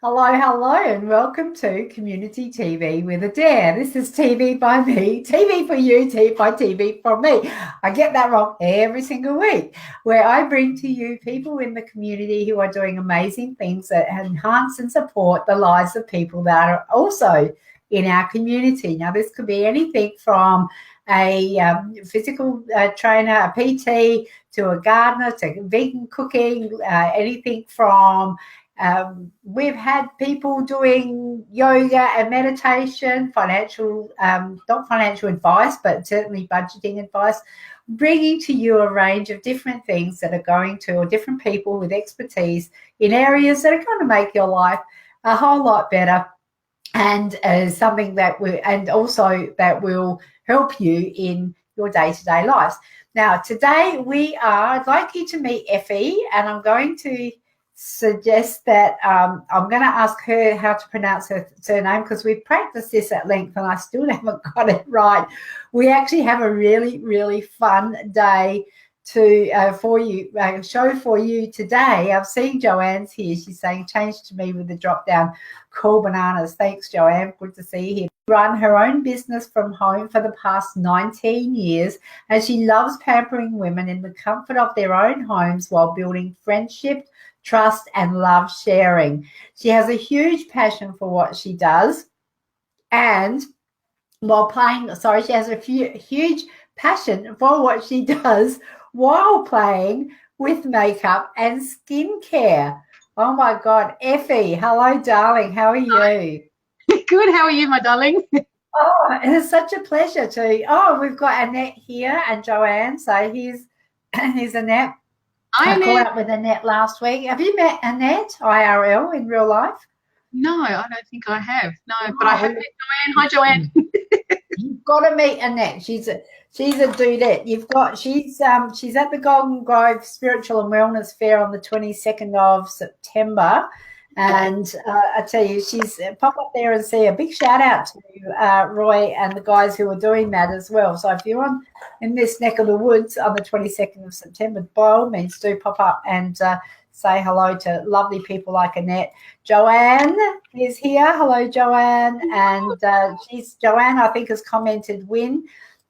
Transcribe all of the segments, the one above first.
Hello, hello, and welcome to Community TV with Adair. This is TV by me, TV for you, TV from me. I get that wrong every single week, where I bring to you people in the community who are doing amazing things that enhance and support the lives of people that are also in our community. Now, this could be anything from a physical trainer, a PT, to a gardener, to vegan cooking, anything from we've had people doing yoga and meditation, not financial advice, but certainly budgeting advice, bringing to you a range of different things that are going to, or different people with expertise in areas that are going to make your life a whole lot better, and something that will help you in your day-to-day lives. Now, today I'd like you to meet Effie, and I'm going to suggest that I'm going to ask her how to pronounce her surname, because we've practiced this at length and I still haven't got it right. We actually have a really, really fun day show for you today. I've seen Joanne's here. She's saying change to me with the drop down. Cool bananas. Thanks, Joanne. Good to see you here. Run her own business from home for the past 19 years, and she loves pampering women in the comfort of their own homes while building friendship, trust, and love sharing. She has a huge passion for what she does, and she has a huge passion for what she does while playing with makeup and skincare. Oh my God, Effie, hello, darling. How are you? Good. How are you, my darling? Oh, and it's such a pleasure to. Oh, we've got Annette here and Joanne. So here's Annette. Hi, I Annette. caught up with Annette last week. Have you met Annette IRL in real life? No, I don't think I have. No, but I have met Joanne. Hi, Joanne. You've got to meet Annette. She's a dudette. She's at the Golden Grove Spiritual and Wellness Fair on the 22nd of September. And I tell you, she's pop up there and see a big shout out to Roy and the guys who are doing that as well. So if you're in this neck of the woods on the 22nd of September, by all means do pop up and say hello to lovely people like Annette. Joanne is here. Hello, Joanne. And Joanne, I think, has commented win.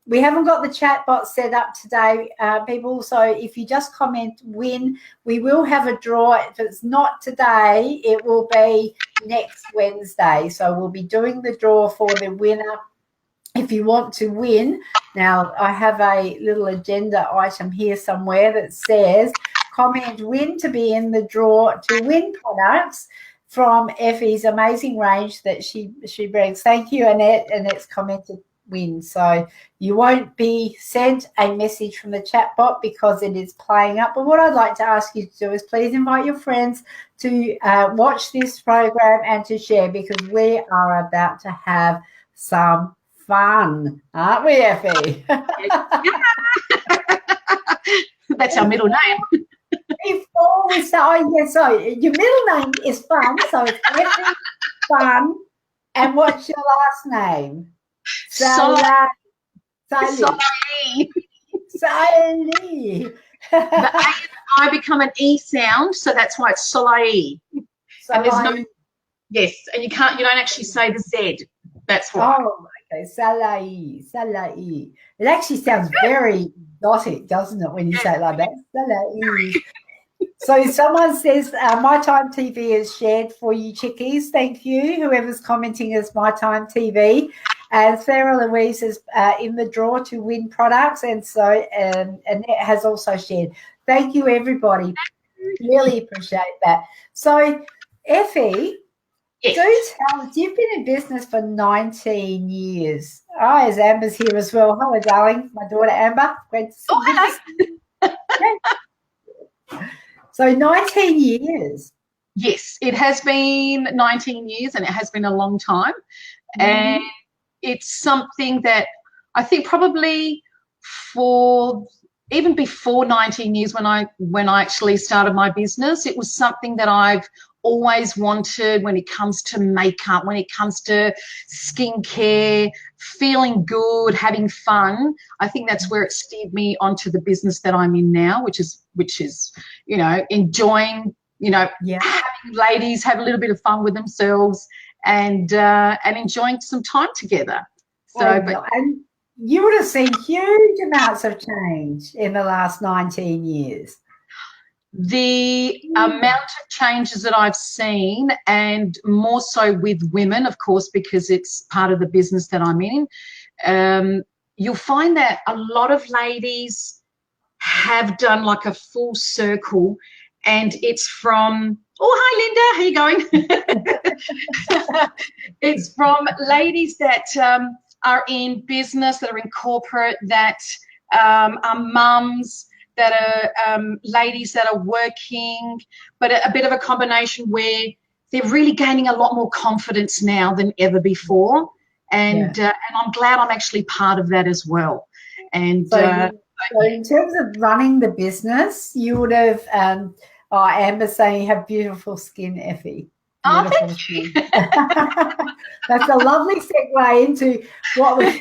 We haven't got the chat bot set up today, people. So if you just comment win, we will have a draw. If it's not today, it will be next Wednesday. So we'll be doing the draw for the winner. If you want to win, now I have a little agenda item here somewhere that says comment win to be in the draw to win products from Effie's amazing range that she brings. Thank you, Annette. Annette's commented win. So you won't be sent a message from the chat bot because it is playing up. But what I'd like to ask you to do is please invite your friends to watch this program and to share, because we are about to have some fun, aren't we, Effie? That's our middle name. Before we start, so your middle name is Fun, so it's Effie Fun. And what's your last name? Szalai. The A and I become an E sound, so that's why it's Szalai. And there's no, yes, and you don't actually say the Z. That's why. Oh, okay, Szalai. It actually sounds very exotic, doesn't it, when you say it like that? Szalai. So someone says, My Time TV is shared for you, chickies. Thank you. Whoever's commenting is My Time TV. And Sarah Louise is in the draw to win products. And so Annette has also shared. Thank you, everybody. Really appreciate that. So, Effie, yes. Do tell us, you've been in business for 19 years. Oh, as Amber's here as well. Hello, darling. My daughter, Amber. Great to see you. Oh, hello. So 19 years. Yes, it has been 19 years and it has been a long time. Mm-hmm. And it's something that I think probably even before 19 years when I actually started my business, it was something that I've always wanted when it comes to makeup, when it comes to skincare, feeling good, having fun. I think that's where it steered me onto the business that I'm in now, which is enjoying having ladies have a little bit of fun with themselves and enjoying some time together. So, and you would have seen huge amounts of change in the last 19 years. The amount of changes that I've seen, and more so with women, of course, because it's part of the business that I'm in, you'll find that a lot of ladies have done like a full circle, and it's from, oh, hi, Linda, how you going? It's from ladies that are in business, that are in corporate, that are mums, that are ladies that are working, but a bit of a combination where they're really gaining a lot more confidence now than ever before. And I'm glad I'm actually part of that as well. And so in terms of running the business, you would have, Amber's saying you have beautiful skin, Effie. Beautiful skin. That's a lovely segue into what we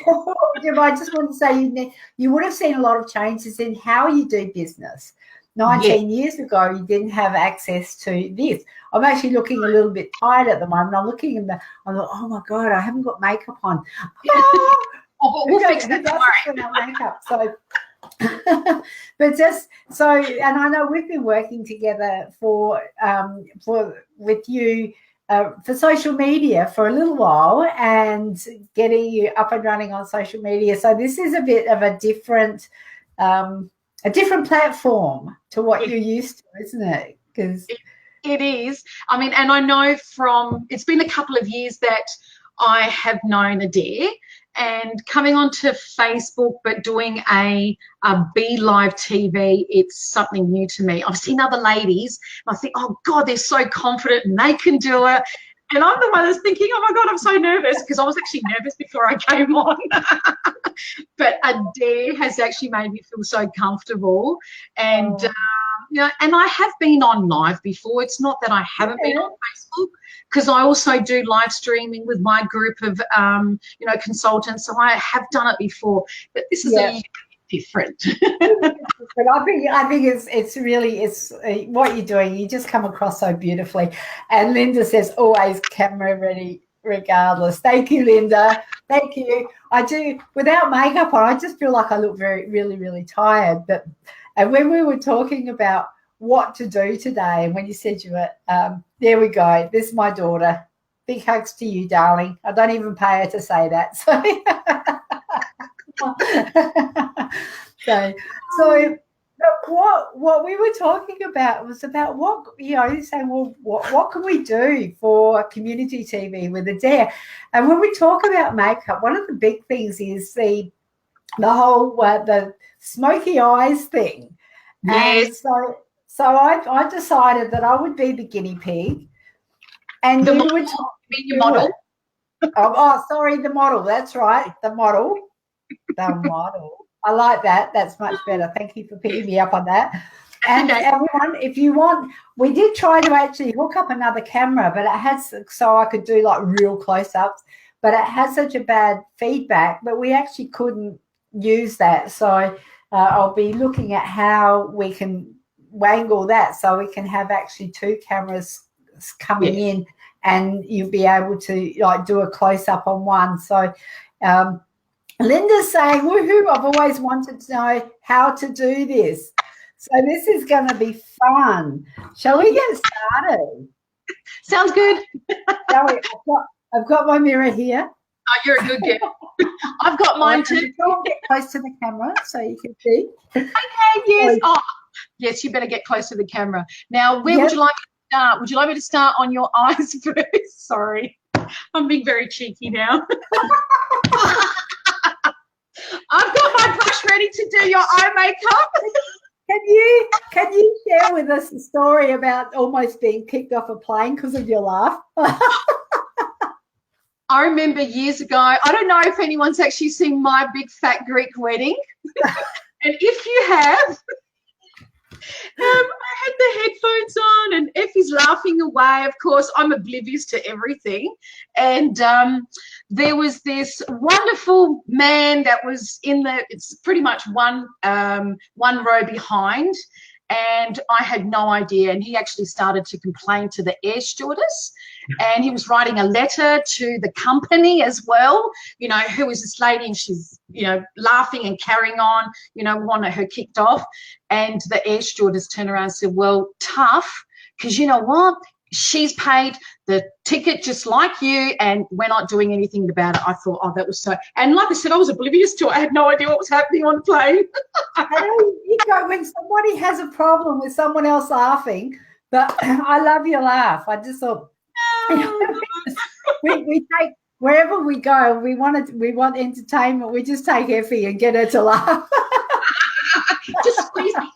do. I just want to say you would have seen a lot of changes in how you do business. 19 years ago, you didn't have access to this. I'm actually looking a little bit tired at the moment. I'm looking I'm like, oh my God, I haven't got makeup on. We'll fix that tomorrow. Makeup. So, but just so, and I know we've been working together with you for social media for a little while and getting you up and running on social media. So this is a bit of a different platform to what you're used to, isn't it? Because it is. I mean, and I know it's been a couple of years that I have known Adair, and coming onto Facebook but doing a Be Live TV, it's something new to me. I've seen other ladies and I think, oh God, they're so confident and they can do it. And I'm the one that's thinking, oh my God, I'm so nervous, because I was actually nervous before I came on. But Adair has actually made me feel so comfortable. And, and I have been on live before. It's not that I haven't been on Facebook, because I also do live streaming with my group of, consultants. So I have done it before, but this is a little bit different. But I think it's really what you're doing. You just come across so beautifully. And Linda says always camera ready regardless. Thank you, Linda. Thank you. I do, without makeup on, I just feel like I look really, really tired. And when we were talking about what to do today, and when you said you were, there we go. This is my daughter. Big hugs to you, darling. I don't even pay her to say that. So what we were talking about was about what, saying, well, what can we do for community TV with Adair? And when we talk about makeup, one of the big things is the whole the Smokey Eyes thing. Yes. And so I decided that I would be the guinea pig, and you would be your model. Sorry, the model. That's right, the model. The model. I like that. That's much better. Thank you for picking me up on that. And everyone, if you want, we did try to actually hook up another camera, but it has, so I could do like real close-ups, but it has such a bad feedback that we actually couldn't use that. So I'll be looking at how we can wangle that so we can have actually two cameras coming in, and you'll be able to like do a close-up on one. So Linda's saying, woohoo, I've always wanted to know how to do this. So this is going to be fun. Shall we get started? Sounds good. I've got my mirror here. Oh, you're a good girl. I've got mine too. I'll get close to the camera so you can see. Okay, yes. Oh, yes, you better get close to the camera. Now, where would you like me to start? Would you like me to start on your eyes first? Sorry. I'm being very cheeky now. I've got my brush ready to do your eye makeup. Can you share with us a story about almost being kicked off a plane because of your laugh? I remember years ago, I don't know if anyone's actually seen My Big Fat Greek Wedding. And if you have, I had the headphones on and Effie's laughing away. Of course, I'm oblivious to everything. And there was this wonderful man that was it's pretty much one row behind. and I had no idea. And he actually started to complain to the air stewardess, and he was writing a letter to the company as well. You know, who is this lady? And she's, you know, laughing and carrying on, you know, wanted her kicked off. And the air stewardess turned around and said, well, tough, because you know what? She's paid the ticket just like you, and we're not doing anything about it. I thought, oh, that was so. And like I said, I was oblivious to it. I had no idea what was happening on the plane. I know, you know, when somebody has a problem with someone else laughing, but I love your laugh. I just thought, we take, wherever we go, we want entertainment. We just take Effie and get her to laugh. Just squeeze me.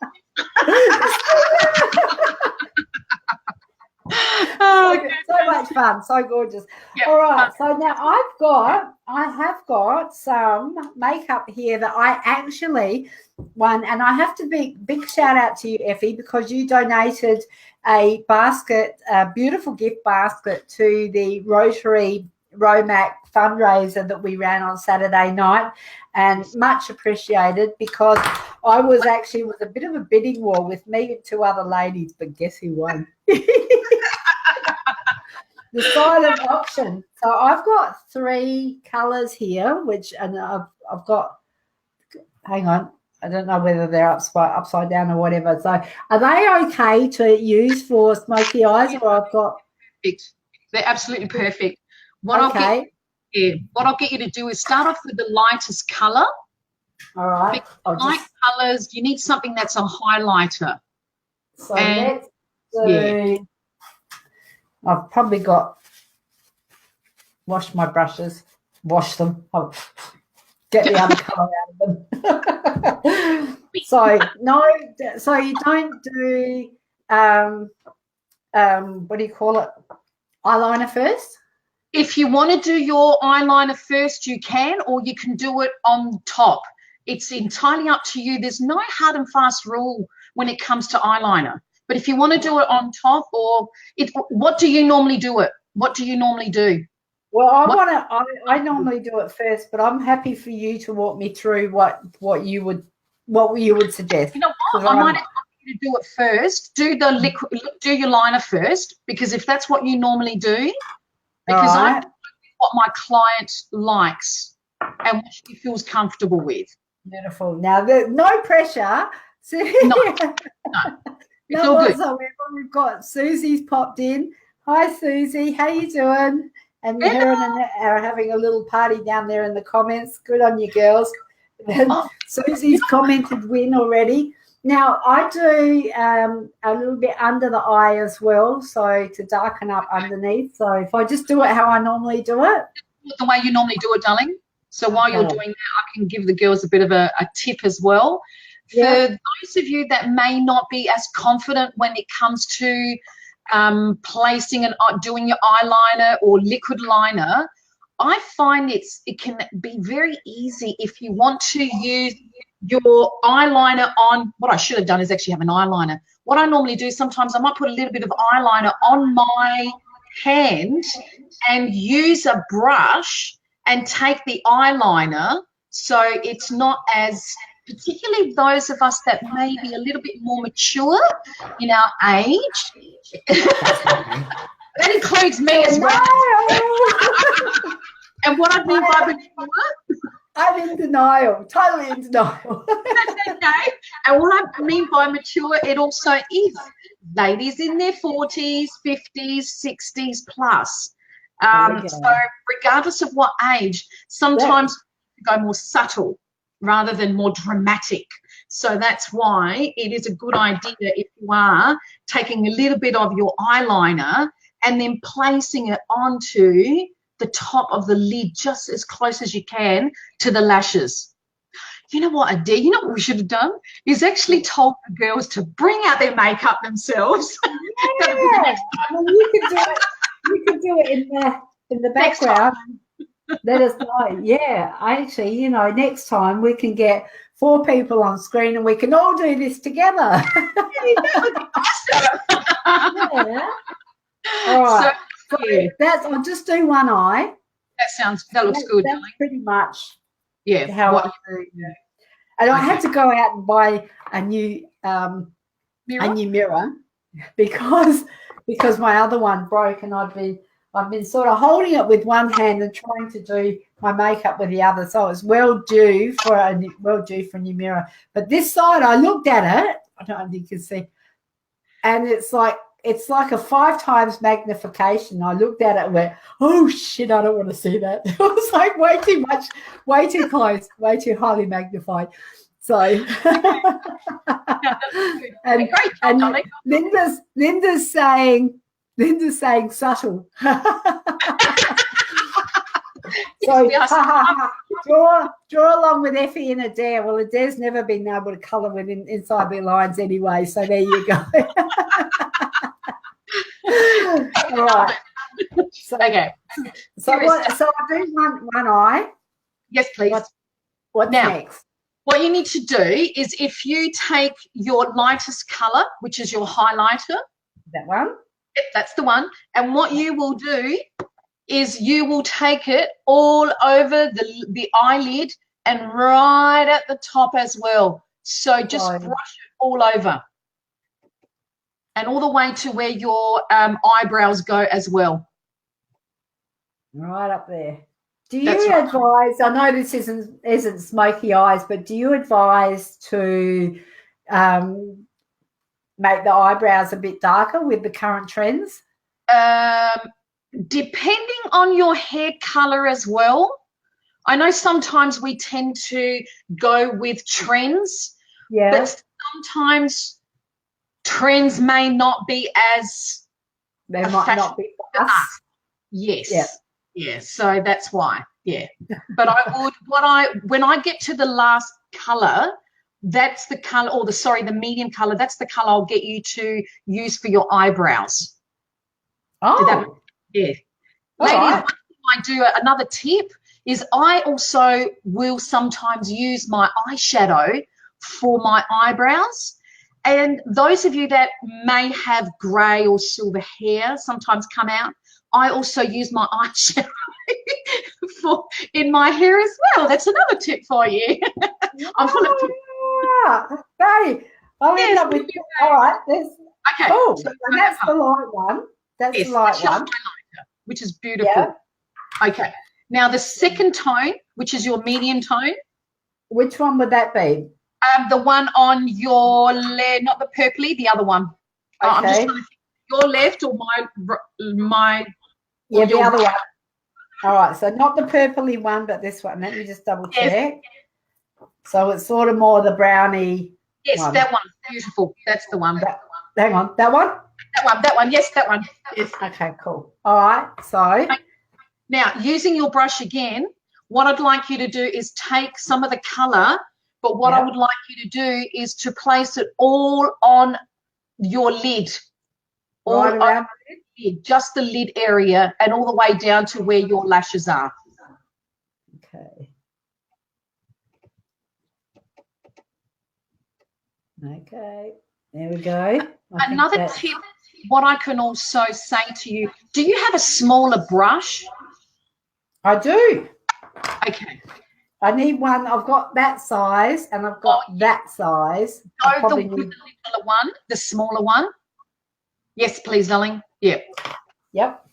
So much fun, so gorgeous. Yep. All right, so now I have got some makeup here that I actually won, and I have to big shout out to you, Effie, because you donated a basket, a beautiful gift basket, to the Rotary Romac fundraiser that we ran on Saturday night, and much appreciated, because I was actually with a bit of a bidding war with me and two other ladies, but guess who won? The silent auction. So I've got 3 colours here, and I've got, hang on, I don't know whether they're upside down or whatever. So are they okay to use for smoky eyes, or I've got? Perfect. They're absolutely perfect. What I'll get you to do is start off with the lightest colour. All right. Light colours, you need something that's a highlighter. So let's do, I've probably got, wash my brushes, wash them, I'll get the other colour out of them. So you don't do, what do you call it, eyeliner first? If you want to do your eyeliner first, you can, or you can do it on top. It's entirely up to you. There's no hard and fast rule when it comes to eyeliner. But if you want to do it on top, what do you normally do it? What do you normally do? Well, I normally do it first, but I'm happy for you to walk me through what you would suggest. You know what? I might ask you to do it first. Do the liquid, do your liner first, because if that's what you normally do, because I know what my client likes and what she feels comfortable with. Beautiful. Now, no pressure. No. It's all good. We've got Susie's popped in. Hi, Susie. How you doing? And her and Annette are having a little party down there in the comments. Good on you, girls. Susie's commented win already. Now, I do a little bit under the eye as well, so to darken up underneath. So if I just do it how I normally do it. The way you normally do it, darling. So while you're doing that, I can give the girls a bit of a tip as well. For those of you that may not be as confident when it comes to placing and doing your eyeliner or liquid liner, I find it can be very easy if you want to use your eyeliner on. What I should have done is actually have an eyeliner. What I normally do, sometimes I might put a little bit of eyeliner on my hand and use a brush and take the eyeliner, so it's not as, particularly those of us that may be a little bit more mature in our age. That includes me as well. And what I mean by mature, I'm in denial, totally in denial. That's okay. And what I mean by mature, it also is ladies in their 40s, 50s, 60s plus. So regardless of what age, sometimes go more subtle rather than more dramatic. So that's why it is a good idea if you are taking a little bit of your eyeliner and then placing it onto the top of the lid just as close as you can to the lashes. You know what, Adi? You know what we should have done? Is actually told the girls to bring out their makeup themselves. Yeah. Well, you could do it. You could do it in the background. Let us know. Yeah, actually, you know, next time we can get 4 people on screen and we can all do this together. That would be awesome. Yeah. All right. So I'll just do one eye. That looks good. That's pretty much how I do. And I had to go out and buy a new mirror? a new mirror because my other one broke, and I've been sort of holding it with one hand and trying to do my makeup with the other. So it's well due for a new mirror. But this side, I looked at it. I don't know if you can see, and it's like a 5 times magnification. I looked at it and went, oh shit, I don't want to see that. It was like way too much, way too close, way too highly magnified. So and Linda's saying subtle. So draw along with Effie and Adair. Well, Adair's never been able to colour within inside their lines anyway. So there you go. All right. So, okay. So I do one eye. Yes, please. What's next? What you need to do is, if you take your lightest colour, which is your highlighter. That one? Yep, that's the one. And what you will do is you will take it all over the eyelid and right at the top as well. So just brush it all over. And all the way to where your eyebrows go as well. Right up there. Do you advise, I know this isn't smoky eyes, but do you advise to make the eyebrows a bit darker with the current trends? Depending on your hair color as well. I know sometimes we tend to go with trends, but sometimes trends may not be as they might not be for us. Yes. Yeah. Yeah. So that's why. Yeah. But when I get to the last color, that's the color, or the medium color, that's the color I'll get you to use for your eyebrows. Oh. Yeah. Ladies, one thing I do, another tip is I also will sometimes use my eyeshadow for my eyebrows. And those of you that may have grey or silver hair sometimes come out, I also use my eyeshadow in my hair as well. That's another tip for you. I'm full of tips. Hey, I'll end up with you. All right. Okay. Oh, so that's the light one. That's the light one. Which is beautiful. Yeah. Okay. Now the second tone, which is your medium tone. Which one would that be? The one on your left, not the purpley, the other one. Okay. I'm just trying to think, your left or my yeah, the other one. All right, so not the purpley one, but this one. Let me just double check. Yes. So it's sort of more the brownie. Yes, one. That one. Beautiful. That's the one. Hang on, that one? That one. Yes, that one. Yes. Okay, cool. All right, so. Now, using your brush again, what I'd like you to do is take some of the colour, but what I would like you to do is to place it all on your lid. Right around the lid, just the lid area, and all the way down to where your lashes are. Okay. Okay, there we go. Another tip, what I can also say to you, do you have a smaller brush? I do. Okay. I need one. I've got that size and I've got that size. So the littler one, the smaller one. Yes, please, darling. Yep. Yep.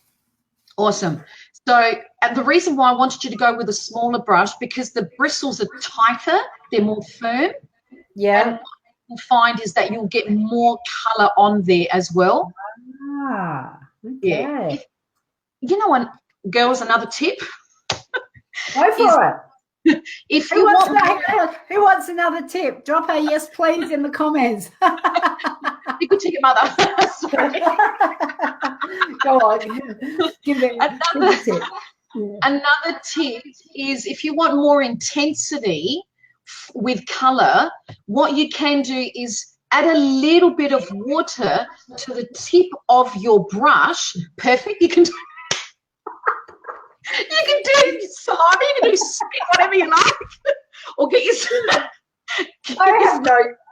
Awesome. So, and the reason why I wanted you to go with a smaller brush, because the bristles are tighter, they're more firm. Yeah. And what you'll find is that you'll get more colour on there as well. Ah, okay. Yeah. You know what, girls, another tip. Go for it. If you who wants another tip? Drop a yes, please in the comments. You could tell your mother. Sorry. Go on. Give me a tip. Yeah. Another tip is, if you want more intensity with colour, what you can do is add a little bit of water to the tip of your brush. Perfect. You can do slimy, you can do spit, whatever you like, or get your.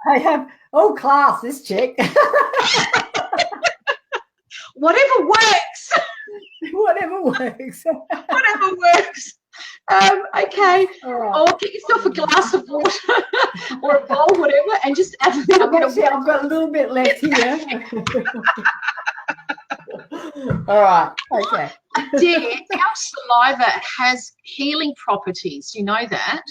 I have class, this chick. Whatever works. Whatever works. Whatever works. Okay. All right. Or get yourself a glass of water or a bowl, whatever, and just add a little bit of I've got a little bit left here. All right. Okay. Dear, our saliva has healing properties. You know that?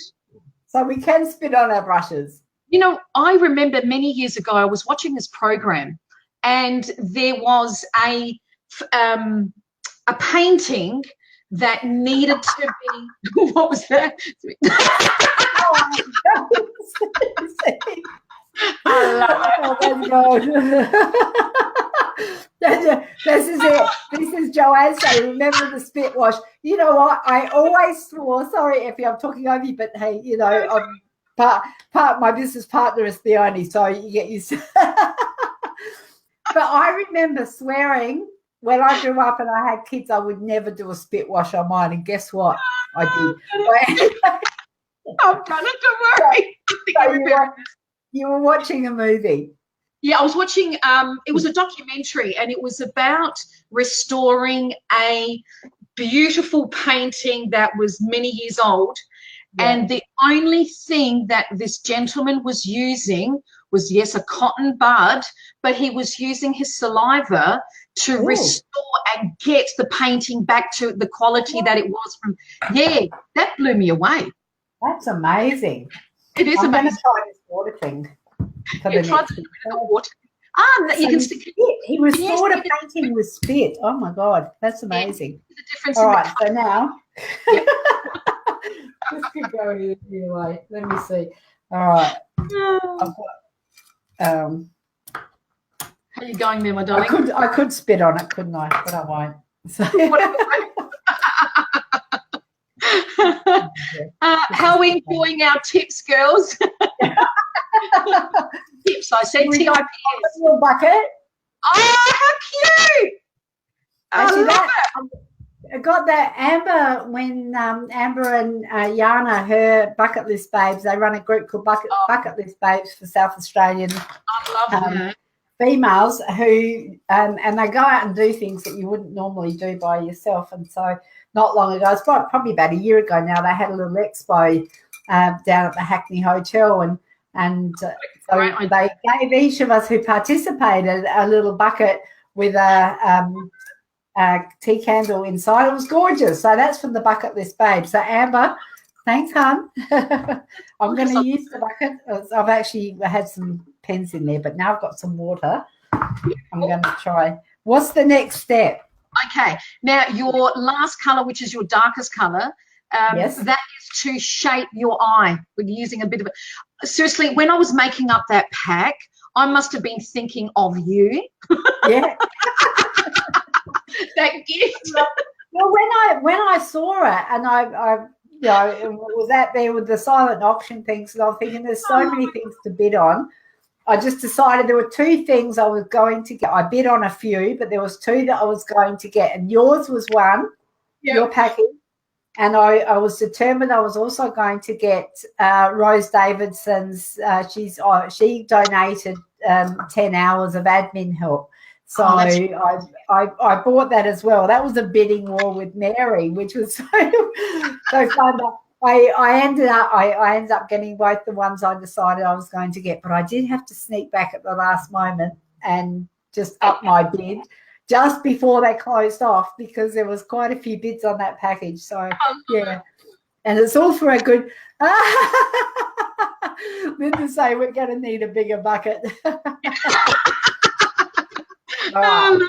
So we can spit on our brushes. You know, I remember many years ago, I was watching this program and there was a painting that needed to be, what was that? Oh, that's good. This is it. This is Joanne saying, remember the spit wash. You know what? I always swore, sorry Effie, I'm talking over you, but hey, you know, part my business partner is the only, so you get used to But I remember swearing when I grew up and I had kids, I would never do a spit wash on mine. And guess what? I did. I've done it, don't worry. You were watching a movie. Yeah, I was watching, it was a documentary and it was about restoring a beautiful painting that was many years old. Yeah. And the only thing that this gentleman was using was, yes, a cotton bud, but he was using his saliva to restore and get the painting back to the quality that it was from. Yeah, that blew me away. That's amazing. It is I'm amazing. going to try this water thing. You tried to do the water. So you can stick it. He restored a painting with spit. Oh my God, that's amazing. All right, so now this could go either way. Let me see. All right, I've got, how are you going there, my darling? I could spit on it, couldn't I? But I won't. So. How are we enjoying our tips, girls? Tips, I said TIPS. Your bucket. Oh, how cute! Actually, I got that Amber when Amber and Yana, her bucket list babes, they run a group called Bucket List Babes for South Australian females who and they go out and do things that you wouldn't normally do by yourself. And so not long ago, it's probably about a year ago now, they had a little expo down at the Hackney Hotel and so they gave each of us who participated a little bucket with a tea candle inside. It was gorgeous. So that's from the Bucket List Babe. So Amber, thanks, hon. I'm going to use the bucket. I've actually had some pens in there, but now I've got some water. I'm going to try. What's the next step? Okay. Now, your last colour, which is your darkest colour, yes. That is to shape your eye. We're using a bit of a... Seriously, when I was making up that pack, I must have been thinking of you. Yeah. That gift. Well, when I saw it and I you know, was out there with the silent auction things, and I'm thinking there's so many things to bid on. I just decided there were two things I was going to get. I bid on a few, but there was two that I was going to get, and yours was one, your package. And I was determined I was also going to get Rose Davidson's. She donated 10 hours of admin help. So I bought that as well. That was a bidding war with Mary, which was so fun. I ended up getting both the ones I decided I was going to get, but I did have to sneak back at the last moment and just up my bid just before they closed off because there was quite a few bids on that package. So yeah, and it's all for a good. Linda say we're going to need a bigger bucket. Right.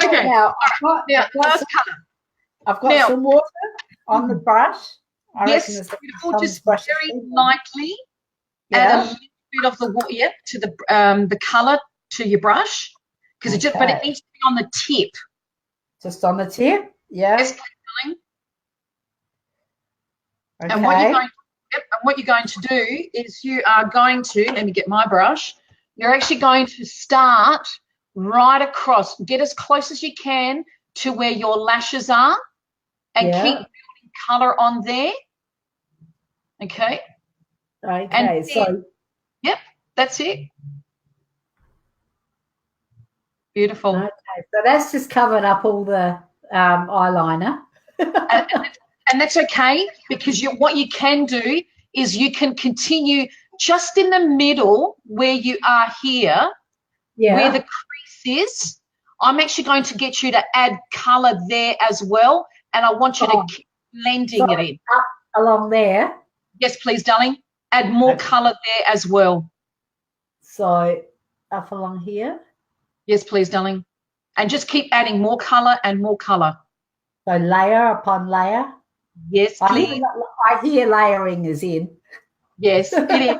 Okay. Now I've got some water on the brush. Yes, beautiful. Just very lightly add a little bit of the water to the colour to your brush because but it needs to be on the tip. Just on the tip, yeah. Yes, darling. Okay. And what you're going to do is you are going to, let me get my brush. You're actually going to start right across. Get as close as you can to where your lashes are, and keep building colour on there. Okay. Okay. And then, so. Yep, that's it. Beautiful. Okay, so that's just covered up all the eyeliner. and And that's okay, because what you can do is you can continue just in the middle where you are here, where the crease is. I'm actually going to get you to add colour there as well, and I want you to keep blending it in. Up along there? Yes, please, darling. Add more colour there as well. So up along here? Yes, please, darling. And just keep adding more colour and more colour. So layer upon layer? Yes, please. I hear layering is in. Yes, it is.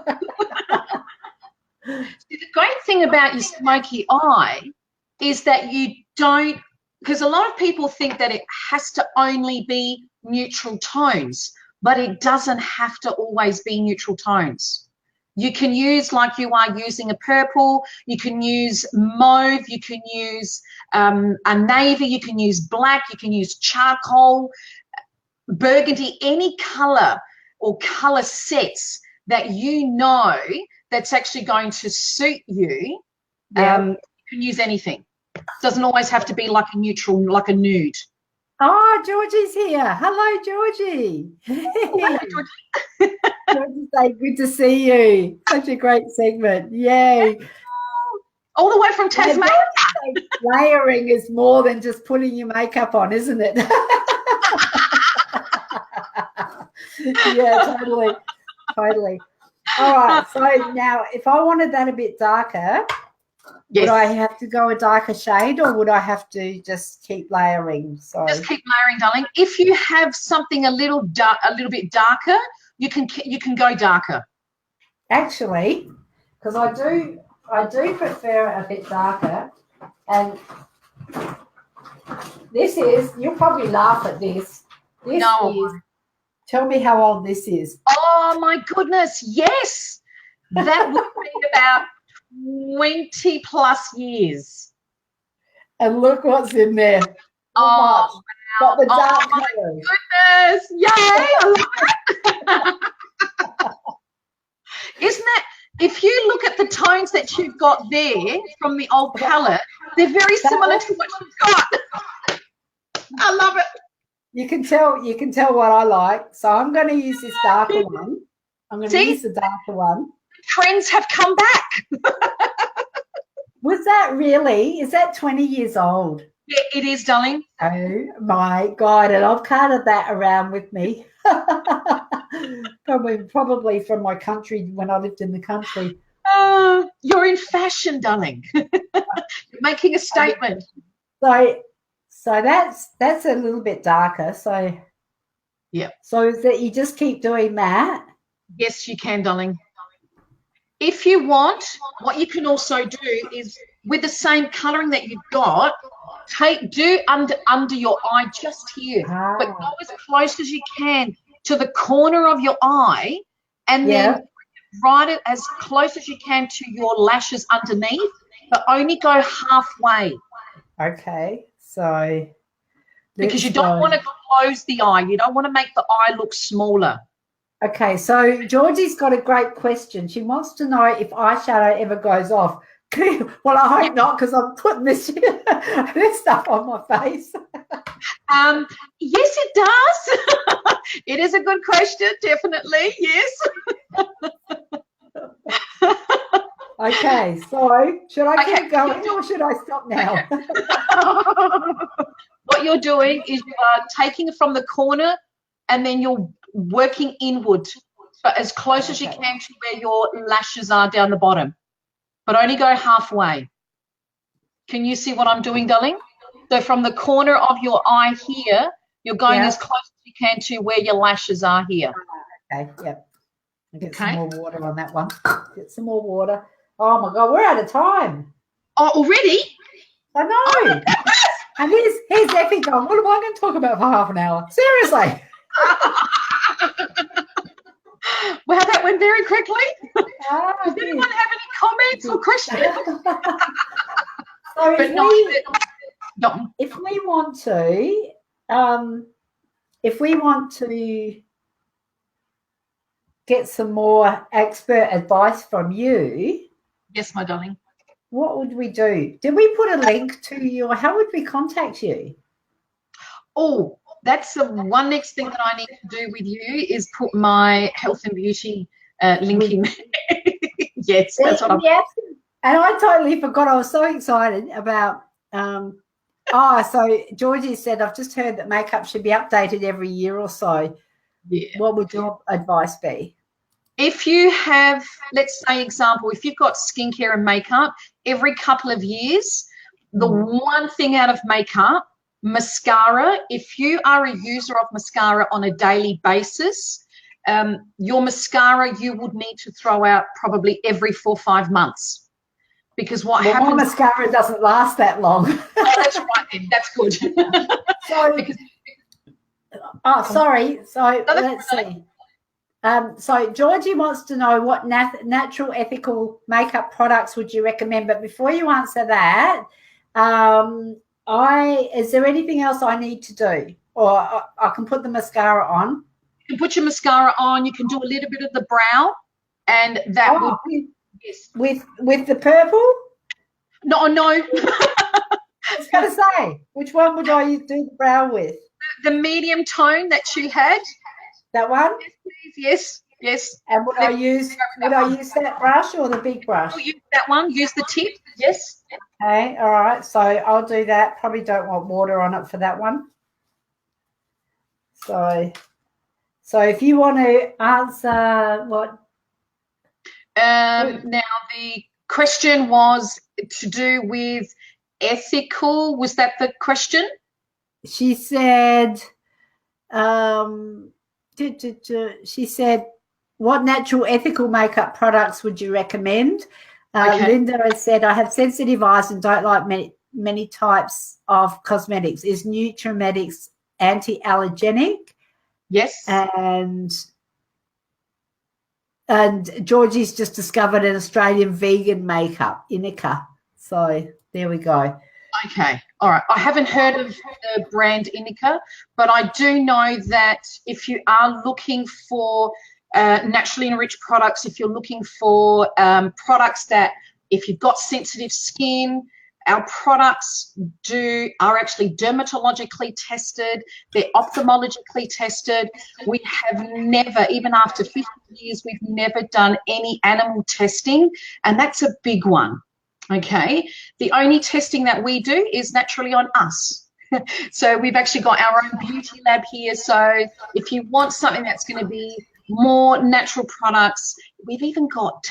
See, the great thing about your smoky eye is that you don't, because a lot of people think that it has to only be neutral tones, but it doesn't have to always be neutral tones. You can use, like you are using, a purple, you can use mauve, you can use a navy, you can use black, you can use charcoal, burgundy, any colour or colour sets that you know that's actually going to suit you. You can use anything. Doesn't always have to be like a neutral, like a nude. Oh, Georgie's here. Hello, Georgie. Hello, Georgie. Georgie, say good to see you. Such a great segment. Yay. All the way from Tasmania. Layering is more than just putting your makeup on, isn't it? Yeah, totally. All right, so now if I wanted that a bit darker, would I have to go a darker shade, or would I have to just keep layering? So just keep layering, darling. If you have something a little bit darker, you can go darker. Actually, because I do prefer it a bit darker, and this is, you'll probably laugh at this. Tell me how old this is. Oh my goodness, yes. That would be about 20 plus years. And look what's in there. Wow. Got the dark my colours. goodness. Yay, I love it. Isn't it? If you look at the tones that you've got there from the old palette, they're very similar to what you've got. I love it. You can tell what I like. So I'm going to use this darker one. I'm going to use the darker one. Trends have come back. Was that really? Is that 20 years old? Yeah, it is, darling. Oh my God! And I've carted that around with me. Probably from my country when I lived in the country. You're in fashion, darling. You're making a statement. So that's a little bit darker. So yeah. So is that you just keep doing that? Yes, you can, darling. If you want, what you can also do is, with the same colouring that you've got, do under your eye just here, but go as close as you can to the corner of your eye, and then write it as close as you can to your lashes underneath, but only go halfway. Okay, so because you don't want to close the eye. You don't want to make the eye look smaller. Okay, so Georgie's got a great question. She wants to know if eyeshadow ever goes off. Well, I hope not, because I'm putting this stuff on my face. Yes, it does. It is a good question, definitely, yes. Okay, so should I keep going or should I stop now? What you're doing is you are taking it from the corner and then you're working inward, but as close as you can to where your lashes are down the bottom, but only go halfway. Can you see what I'm doing, darling? So from the corner of your eye here, you're going as close as you can to where your lashes are here. Okay, yep. I'll get some more water on that one. Get some more water. Oh my God, we're out of time. Oh, already? I know. And here's Effie going, what am I going to talk about for half an hour? Seriously. Well, that went very quickly. Does anyone have any comments or questions? So if we want to get some more expert advice from you. Yes, my darling. What would we do? Did we put a link to you, or how would we contact you? Oh, That's the one next thing that I need to do with you is put my health and beauty link in. Yes, that's what I'm. Yes, and I totally forgot. I was so excited about. So Georgie said, I've just heard that makeup should be updated every year or so. Yeah. What would your advice be? If you have, let's say, example, if you've got skincare and makeup, every couple of years, the one thing out of makeup, mascara, if you are a user of mascara on a daily basis, your mascara you would need to throw out probably every 4 or 5 months. Because what happens... my mascara doesn't last that long. Oh, that's right then. That's good. Sorry. So let's see. So Georgie wants to know what natural ethical makeup products would you recommend? But before you answer that, is there anything else I need to do? Or I can put the mascara on? You can put your mascara on. You can do a little bit of the brow, and that would be... Yes. With the purple? No. I was going to say, which one would I do the brow with? The medium tone that she had. That one? Yes, yes. And would I use that brush or the big brush? I'll use that one. Use the tip. Yes. Okay. All right. So I'll do that. Probably don't want water on it for that one. So if you want to answer what? Now the question was to do with ethical. Was that the question? She said. She said, what natural ethical makeup products would you recommend? Okay. Linda has said, I have sensitive eyes and don't like many types of cosmetics. Is Nutrimedix anti-allergenic? Yes. And Georgie's just discovered an Australian vegan makeup, Inica. So there we go. Okay. All right. I haven't heard of the brand Inica, but I do know that if you are looking for naturally enriched products, if you're looking for products that, if you've got sensitive skin, our products are actually dermatologically tested. They're ophthalmologically tested. We have never, even after 50 years, we've never done any animal testing, and that's a big one. Okay, the only testing that we do is naturally on us. So we've actually got our own beauty lab here. So if you want something that's going to be more natural products, we've even got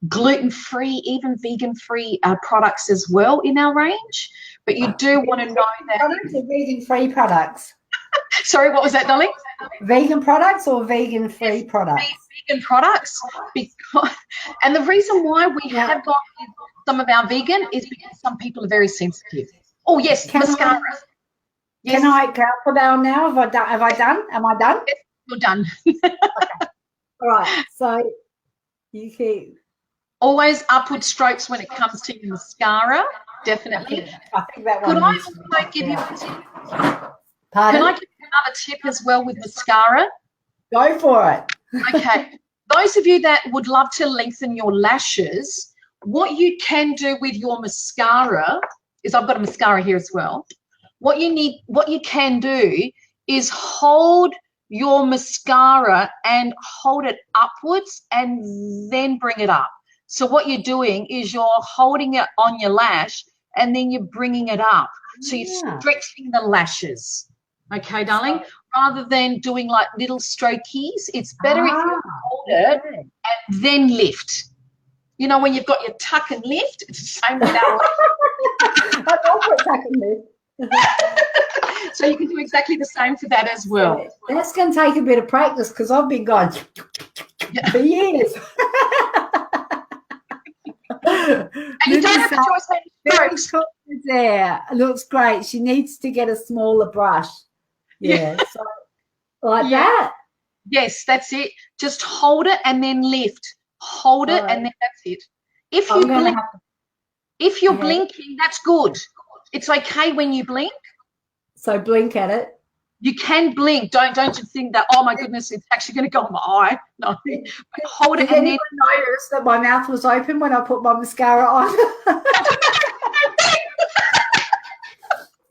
gluten-free, even vegan-free products as well in our range. But you do want to know that... Vegan-free products. Sorry, what was that, darling? Vegan products or vegan-free products? Vegan products. And the reason why we have got some of our vegan is because some people are very sensitive. Oh, yes, mascara. Yes. Can I go for that now? Am I done? Yes, you're done. Okay. All right. So you keep... Always upward strokes when it comes to your mascara, definitely. I think that one. Could I also give you a tip? Pardon? Can I give you another tip as well with mascara? Go for it. Okay. Those of you that would love to lengthen your lashes, what you can do with your mascara is, I've got a mascara here as well. What you can do is hold your mascara and hold it upwards and then bring it up. So what you're doing is you're holding it on your lash and then you're bringing it up. So you're stretching the lashes. Okay, darling? Rather than doing like little strokies, it's better if you hold it and then lift. You know, when you've got your tuck and lift, it's the same with our I love your tuck and lift. So you can do exactly the same for that as well. That's going to take a bit of practice because I've been going for years. And you don't have a choice. There, looks great. She needs to get a smaller brush. Yeah, so like that. Yes, that's it. Just hold it and then lift. Hold it and then that's it. If you blink, if you're blinking, that's good. It's okay when you blink. So blink at it. You can blink. Don't you think that, oh my goodness, it's actually going to go in my eye. No, but hold it. Did anyone notice that my mouth was open when I put my mascara on?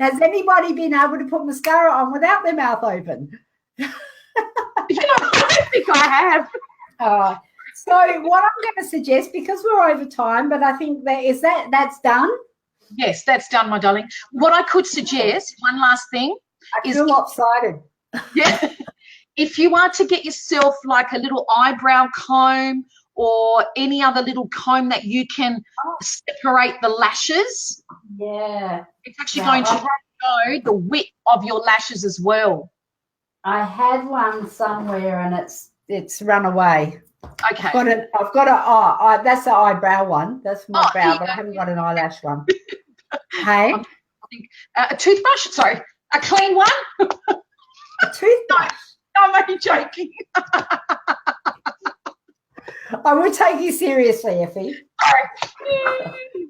Has anybody been able to put mascara on without their mouth open? I don't think I have. So what I'm going to suggest, because we're over time, but I think that's done. Yes, that's done, my darling. What I could suggest, one last thing, I feel lopsided. Yeah, if you are to get yourself like a little eyebrow comb or any other little comb that you can separate the lashes, it's actually going to show the width of your lashes as well. I had one somewhere and it's run away. Okay. I've got a that's the eyebrow one. That's my brow, but I haven't got an eyelash one. Hey? I think, a toothbrush? Sorry, a clean one? A toothbrush? No, I'm only joking. I will take you seriously, Effie.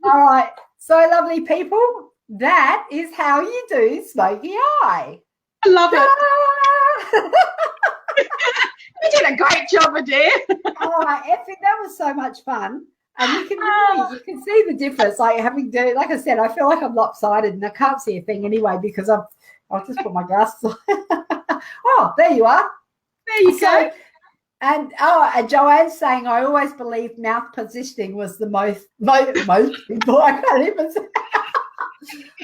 All right. So, lovely people, that is how you do Smokey Eye. I love it. You did a great job, Adair. Effie, that was so much fun. And you can see the difference. Like I said, I feel like I'm lopsided and I can't see a thing anyway because I'll just put my glasses on. Oh, there you are. There you go. And Joanne's saying, I always believed mouth positioning was the most people. I can't even say.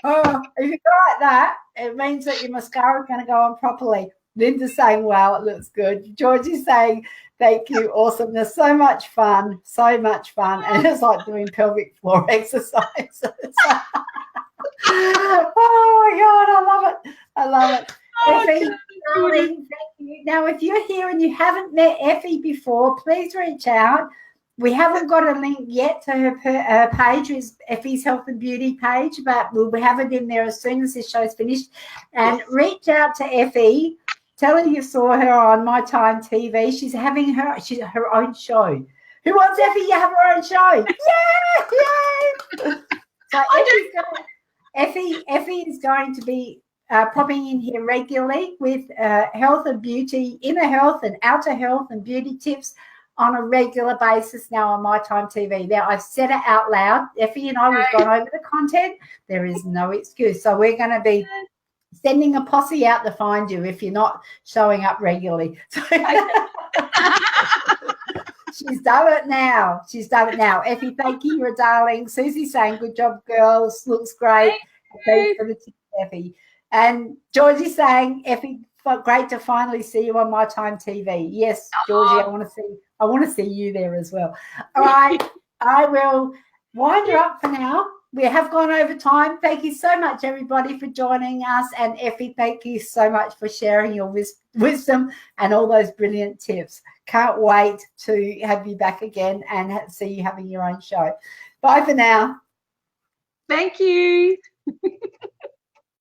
If you go like that, it means that your mascara is going to go on properly. Linda's saying, wow, it looks good. Georgie's saying, thank you, awesomeness. So much fun. And it's like doing pelvic floor exercises. Oh, my God, I love it. Effie, darling, thank you. Now, if you're here and you haven't met Effie before, please reach out. We haven't got a link yet to her page, is Effies Health and Beauty page, but we'll have it in there as soon as this show's finished. And reach out to Effie. Tell her you saw her on My Time TV. She's having her own show. Who wants Effie to have her own show? Yay! So Effie is going to be popping in here regularly with health and beauty, inner health and outer health and beauty tips on a regular basis now on My Time TV. Now, I've said it out loud. Effie and I, we've gone over the content. There is no excuse. So we're going to be sending a posse out to find you if you're not showing up regularly. So she's done it now. Effie, thank you. You're a darling. Susie's saying, good job, girls. Looks great. Thanks for the tip, Effie. And Georgie's saying, Effie, great to finally see you on My Time TV. Yes, Georgie, I want to see you there as well. All right, I will wind her up for now. We have gone over time. Thank you so much, everybody, for joining us. And Effie, thank you so much for sharing your wisdom and all those brilliant tips. Can't wait to have you back again and see you having your own show. Bye for now. Thank you.